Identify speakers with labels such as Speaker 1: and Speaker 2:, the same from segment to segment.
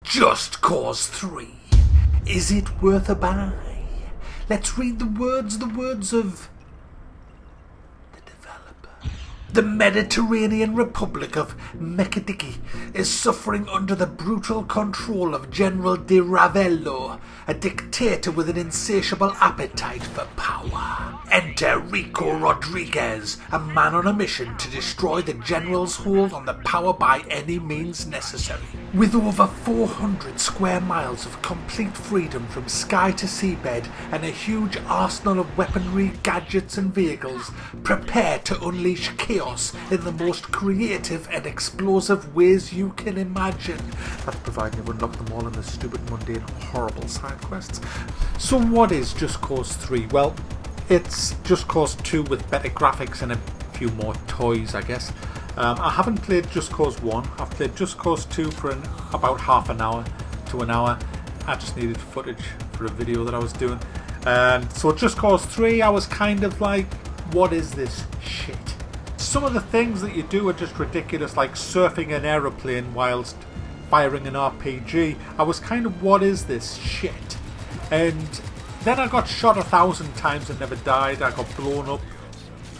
Speaker 1: Just Cause 3. Is it worth a buy? Let's read the words of the developer. The Mediterranean Republic of Mekadiki is suffering under the brutal control of General de Ravello, a dictator with an insatiable appetite for power. Enter Rico Rodriguez, a man on a mission to destroy the general's hold on the power by any means necessary. With over 400 square miles of complete freedom from sky to seabed and a huge arsenal of weaponry, gadgets and vehicles, prepare to unleash chaos in the most creative and explosive ways you can imagine. That's providing you unlock them all in the stupid, mundane, horrible side quests. So what is Just Cause 3? Well, it's Just Cause 2 with better graphics and a few more toys, I guess. I haven't played Just Cause 1. I've played Just Cause 2 for about half an hour to an hour. I just needed footage for a video that I was doing. So Just Cause 3, I was kind of like, what is this shit? Some of the things that you do are just ridiculous, like surfing an aeroplane whilst firing an RPG. I was kind of, what is this shit? And then I got shot 1,000 times and never died. I got blown up,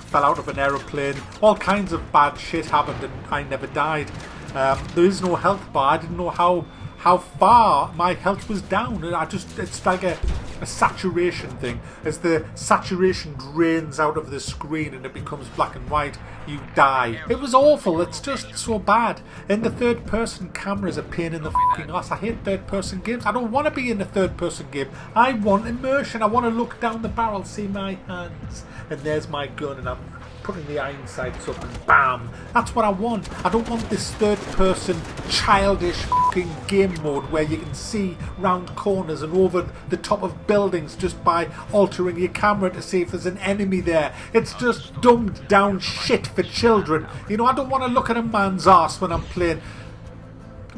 Speaker 1: fell out of an aeroplane. All kinds of bad shit happened and I never died. There is no health bar. I didn't know how far my health was down. It's like a saturation thing. As the saturation drains out of the screen and it becomes black and white, you die. It was awful. It's just so bad. And the third person camera is a pain in the fucking ass. I hate third person games. I don't want to be in a third person game. I want immersion. I want to look down the barrel, see my hands, and there's my gun, and I'm putting the iron sights up and bam. That's what I want. I don't want this third person childish fucking game mode where you can see round corners and over the top of buildings just by altering your camera to see if there's an enemy there. It's just dumbed down shit for children. You know, I don't want to look at a man's arse when I'm playing.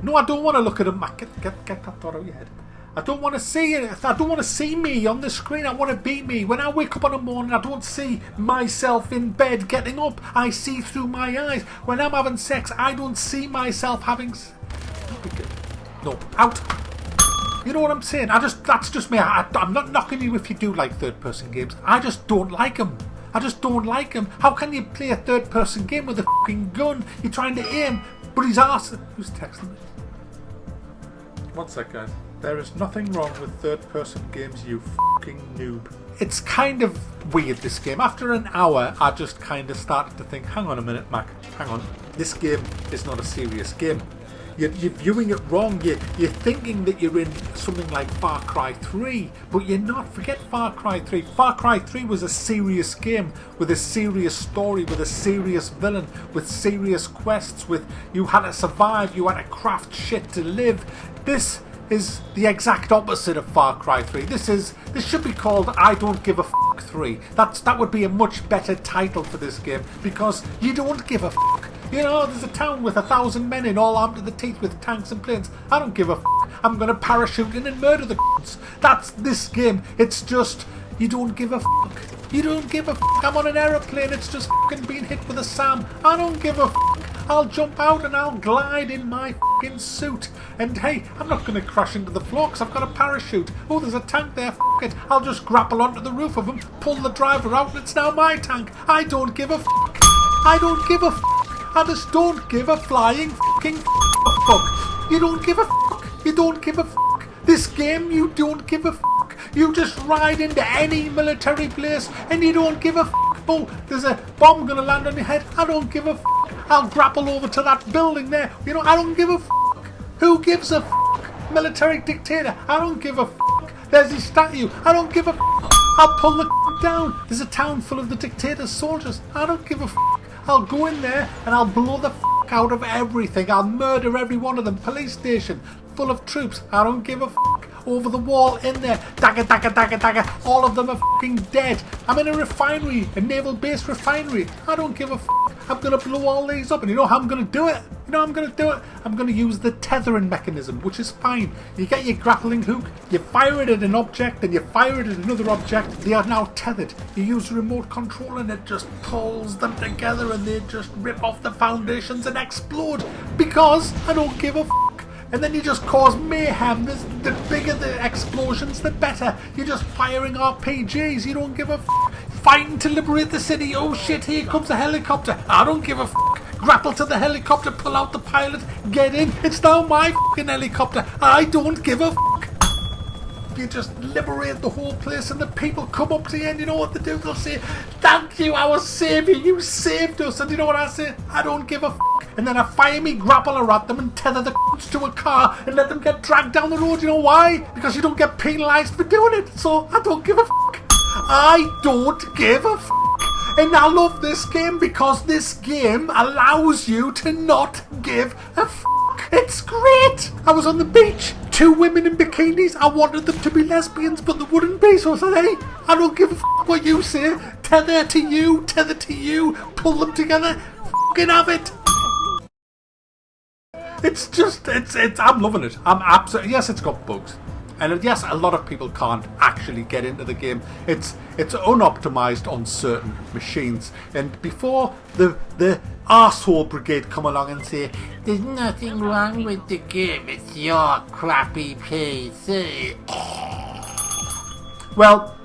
Speaker 1: No, I don't want to look at him. Get that thought out of your head. I don't want to see it. I don't want to see me on the screen. I want to be me. When I wake up in the morning, I don't see myself in bed getting up. I see through my eyes. When I'm having sex, I don't see myself having... No, out. You know what I'm saying? That's just me. I'm not knocking you if you do like third-person games. I just don't like them. I just don't like them. How can you play a third-person game with a fucking gun? You're trying to aim, but his arse... Who's texting me? One sec, guys. There is nothing wrong with third-person games, you fucking noob. It's kind of weird, this game. After an hour, I just kind of started to think, hang on a minute, Mac, hang on. This game is not a serious game. You're viewing it wrong. You're thinking that you're in something like Far Cry 3, but you're not. Forget Far Cry 3. Far Cry 3 was a serious game with a serious story, with a serious villain, with serious quests, with you had to survive, you had to craft shit to live. This is the exact opposite of Far Cry 3. This should be called I Don't Give a Fuck 3. That would be a much better title for this game, because you don't give a fuck. You know, there's a town with 1,000 men in, all armed to the teeth with tanks and planes. I don't give a fuck. I'm gonna parachute in and murder the c***s. That's this game. It's just, you don't give a fuck. You don't give a fuck. I'm on an aeroplane, it's just fucking being hit with a SAM. I don't give a fuck. I'll jump out and I'll glide in my fucking suit. And hey, I'm not going to crash into the floor because I've got a parachute. Oh, there's a tank there, fuck it. I'll just grapple onto the roof of him, pull the driver out, and it's now my tank. I don't give a fuck. I don't give a fuck. I just don't give a flying fucking fuck. You don't give a fuck. You don't give a fuck. This game, you don't give a fuck. You just ride into any military place and you don't give a fuck. Oh, there's a bomb gonna land on your head. I don't give a fuck. I'll grapple over to that building there. You know, I don't give a fuck. Who gives a fuck? Military dictator. I don't give a fuck. There's his statue. I don't give a fuck. I'll pull the down. There's a town full of the dictator's soldiers. I don't give a fuck. I'll go in there and I'll blow the fuck out of everything. I'll murder every one of them. Police station full of troops. I don't give a fuck. Over the wall, in there, dagger, dagger, dagger, dagger. All of them are fucking dead. I'm in a refinery, a naval-based refinery. I don't give a fuck. I'm gonna blow all these up, and you know how I'm gonna do it? You know how I'm gonna do it? I'm gonna use the tethering mechanism, which is fine. You get your grappling hook, you fire it at an object, and you fire it at another object. They are now tethered. You use the remote control, and it just pulls them together, and they just rip off the foundations and explode. Because I don't give a fuck. And then you just cause mayhem. The bigger the explosions, the better. You're just firing RPGs. You don't give a fighting to liberate the city. Oh shit, here comes a helicopter. I don't give a grapple to the helicopter, pull out the pilot, get in. It's now my fucking helicopter. I don't give a You just liberate the whole place and the people come up to you and you know what they do? They'll say, thank you, our saviour, you saved us. And you know what I say? I don't give a And then I fire me grappler at them and tether the to a car and let them get dragged down the road. You know why? Because you don't get penalised for doing it. So I don't give a I don't give a And I love this game because this game allows you to not give a It's great. I was on the beach. 2 women in bikinis. I wanted them to be lesbians, but they wouldn't be. So I said, hey, I don't give a what you say. Tether to you, pull them together. Fucking have it. It's just, I'm loving it. I'm absolutely, yes, it's got bugs. And yes, a lot of people can't actually get into the game. It's unoptimized on certain machines. And before the arsehole brigade come along and say, there's nothing wrong with the game, it's your crappy PC. Well,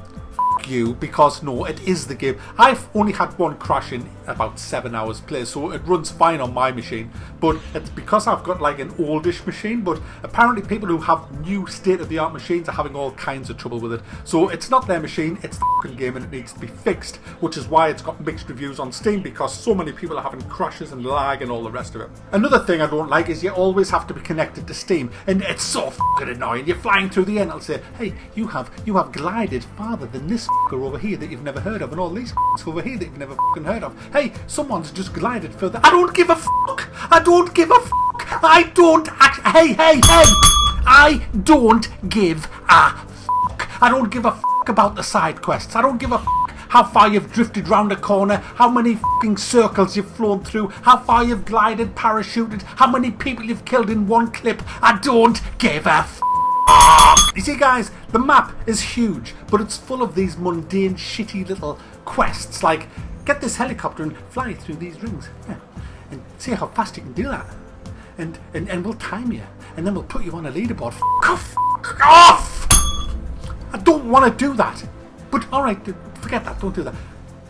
Speaker 1: you, because no, it is the game. I've only had one crash in about 7 hours play, so it runs fine on my machine, but it's because I've got like an oldish machine. But apparently people who have new state-of-the-art machines are having all kinds of trouble with it. So it's not their machine, it's the fucking game, and it needs to be fixed, which is why it's got mixed reviews on Steam, because so many people are having crashes and lag and all the rest of it. Another thing I don't like is you always have to be connected to Steam, and it's so fucking annoying. You're flying through the end, it'll say, hey, you have glided farther than this over here that you've never heard of, and all these over here that you've never fucking heard of. Hey, someone's just glided further. I don't give a I don't give a I don't hey I don't give a I don't give a about the side quests. I don't give a how far you've drifted round a corner, how many fucking circles you've flown through, how far you've glided, parachuted, how many people you've killed in one clip. I don't give a You see, guys, the map is huge, but it's full of these mundane, shitty little quests, like get this helicopter and fly through these rings, and see how fast you can do that, and we'll time you, and then we'll put you on a leaderboard. F off! I don't want to do that, but alright, forget that, don't do that.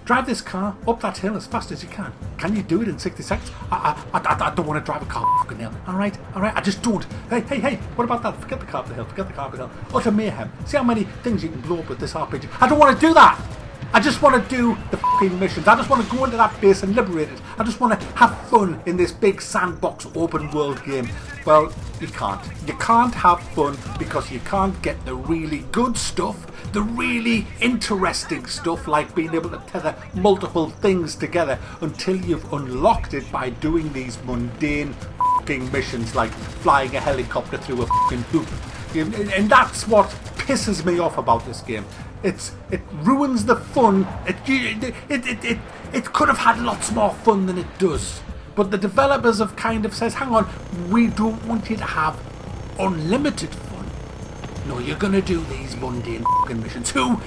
Speaker 1: Drive this car up that hill as fast as you can. Can you do it in 60 seconds? I don't want to drive a car up the fucking hill. Alright, I just don't. Hey, what about that? Forget the car up the hill, Utter mayhem. See how many things you can blow up with this RPG. I don't want to do that. I just want to do the fucking missions. I just want to go into that base and liberate it. I just want to have fun in this big sandbox open world game. Well, you can't. You can't have fun because you can't get the really good stuff, the really interesting stuff, like being able to tether multiple things together, until you've unlocked it by doing these mundane fucking missions like flying a helicopter through a fucking hoop. And that's what pisses me off about this game. It ruins the fun. It could have had lots more fun than it does. But the developers have kind of says, hang on, we don't want you to have unlimited fun. No, you're gonna do these mundane fucking missions. Who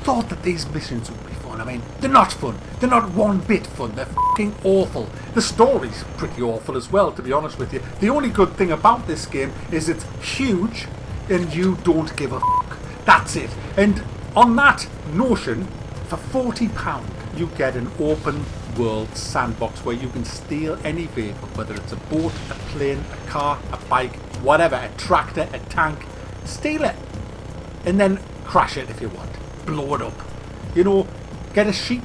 Speaker 1: thought that these missions would be fun? I mean, they're not fun. They're not one bit fun. They're fucking awful. The story's pretty awful as well, to be honest with you. The only good thing about this game is it's huge and you don't give a fuck. That's it. And on that notion, for £40 you get an open world sandbox where you can steal any vehicle, whether it's a boat, a plane, a car, a bike, whatever, a tractor, a tank. Steal it and then crash it if you want. Blow it up. You know, get a sheep,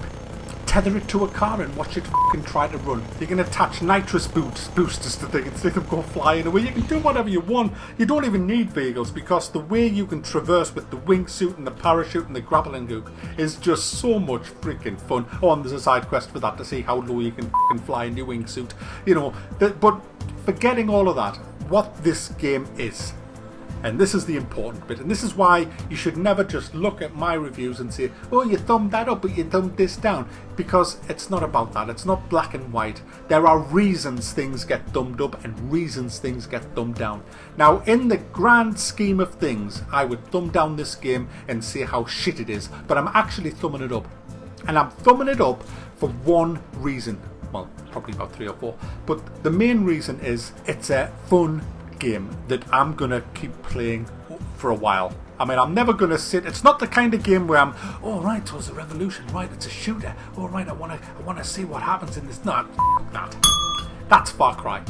Speaker 1: tether it to a car and watch it fucking try to run. You can attach nitrous boosters to things and see them go flying away. You can do whatever you want. You don't even need vehicles, because the way you can traverse with the wingsuit and the parachute and the grappling hook is just so much freaking fun. Oh, and there's a side quest for that to see how low you can fucking fly in your wingsuit. You know, but forgetting all of that, what this game is. And this is the important bit, and this is why you should never just look at my reviews and say, oh, you thumbed that up, but you thumbed this down, because it's not about that. It's not black and white. There are reasons things get thumbed up and reasons things get thumbed down. Now, in the grand scheme of things, I would thumb down this game and say how shit it is, but I'm actually thumbing it up. And I'm thumbing it up for one reason. Well, probably about 3 or 4. But the main reason is it's a fun game that I'm going to keep playing for a while. I mean, I'm never going to sit... It's not the kind of game where I'm, oh, right, so it's a revolution, right, it's a shooter. Oh, right, I want to see what happens in this. No, that. That's Far Cry.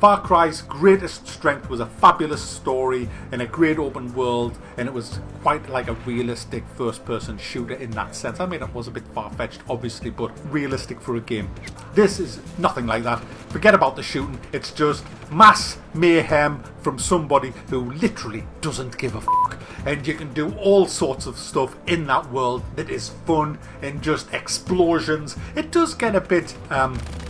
Speaker 1: Far Cry's greatest strength was a fabulous story in a great open world, and it was quite like a realistic first-person shooter in that sense. I mean, it was a bit far-fetched, obviously, but realistic for a game. This is nothing like that. Forget about the shooting. It's just mass mayhem from somebody who literally doesn't give a fuck. And you can do all sorts of stuff in that world that is fun and just explosions. It does get a bit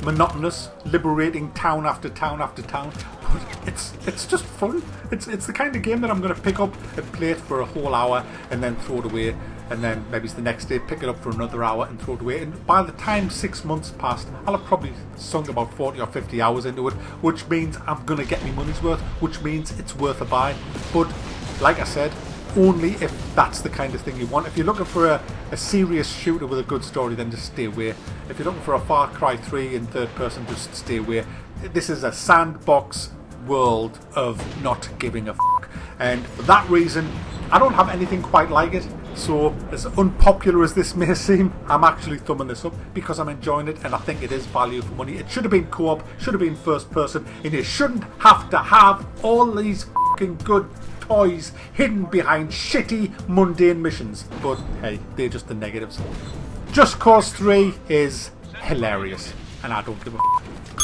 Speaker 1: monotonous, liberating town after town after town, but it's just fun. It's the kind of game that I'm going to pick up and play it for a whole hour and then throw it away, and then maybe it's the next day pick it up for another hour and throw it away. And by the time 6 months passed, I'll have probably sunk about 40 or 50 hours into it, which means I'm going to get my money's worth, which means it's worth a buy. But like I said, only if that's the kind of thing you want. If you're looking for a serious shooter with a good story, then just stay away. If you're looking for a Far Cry 3 in third person, just stay away. This is a sandbox world of not giving a fuck. And for that reason, I don't have anything quite like it. So, as unpopular as this may seem, I'm actually thumbing this up because I'm enjoying it and I think it is value for money. It should have been co-op, should have been first person, and you shouldn't have to have all these fucking good toys hidden behind shitty, mundane missions. But hey, they're just the negatives. Just Cause 3 is hilarious, and I don't give a fuck.